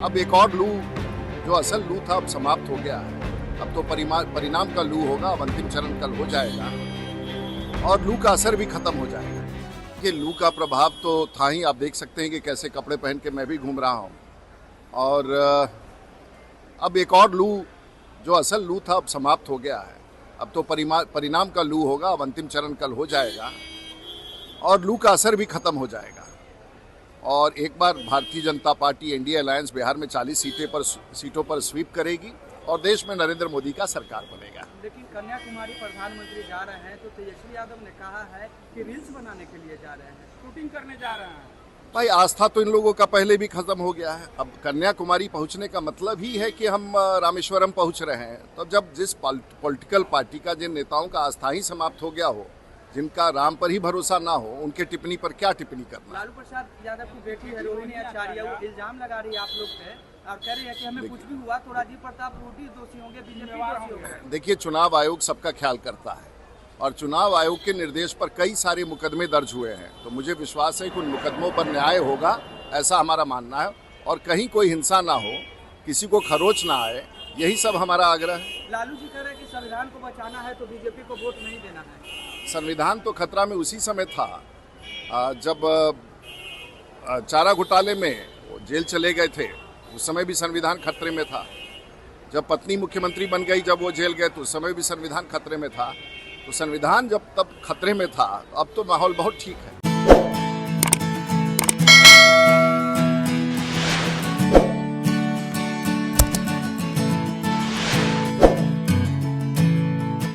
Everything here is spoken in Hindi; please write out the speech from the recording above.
अब एक और लू जो असल लू था अब समाप्त हो गया है। अब तो परिणाम का लू होगा। अब अंतिम चरण कल हो जाएगा और लू का असर भी खत्म हो जाएगा। ये लू का प्रभाव तो था ही। आप देख सकते हैं कि कैसे कपड़े पहन के मैं भी घूम रहा हूँ। और अब एक और लू जो असल लू था अब समाप्त हो गया है। अब तो परिणाम का लू होगा। अब अंतिम चरण कल हो जाएगा और लू का असर भी खत्म हो जाएगा। और एक बार Bharatiya Janata party NDA alliance Bihar में 40 सीटों पर स्वीप करेगी और देश में नरेंद्र मोदी का सरकार बनेगा। लेकिन कन्याकुमारी प्रधानमंत्री जा रहे हैं तो तेजस्वी यादव ने कहा है कि रील्स बनाने के लिए जा रहे हैं, शूटिंग करने जा रहे हैं। भाई आस्था तो इन लोगों का पहले भी खत्म हो गया है। अब कन्याकुमारी पहुंचने का मतलब ही है कि हम रामेश्वरम पहुंच रहे हैं। तो जब जिस पॉलिटिकल पार्टी का जिन नेताओं का आस्था ही समाप्त हो गया हो, जिनका राम पर ही भरोसा ना हो, उनके टिप्पणी पर क्या टिप्पणी करना। लालू प्रसाद यादव की बेटी है रोहिणी आचार्य, वो इल्जाम लगा रही है आप लोग पे और कह रही है कि हमें कुछ भी हुआ तो राजीव प्रताप रूडी दोषी होंगे, बीजेपी दोषी होंगे। देखिए, चुनाव आयोग सबका ख्याल करता है और चुनाव आयोग के निर्देश पर कई सारे मुकदमे दर्ज हुए हैं। तो मुझे विश्वास है कि उन मुकदमों पर न्याय होगा, ऐसा हमारा मानना है। और कहीं कोई हिंसा ना हो, किसी को खरोच ना आए, यही सब हमारा आग्रह है। लालू जी कह रहे हैं कि संविधान को बचाना है तो बीजेपी को वोट नहीं देना है। संविधान तो खतरा में उसी समय था जब चारा घोटाले में वो जेल चले गए थे। उस समय भी संविधान खतरे में था। जब पत्नी मुख्यमंत्री बन गई, जब वो जेल गए तो उस समय भी संविधान खतरे में था। तो संविधान जब तब खतरे में था, अब तो माहौल बहुत ठीक है।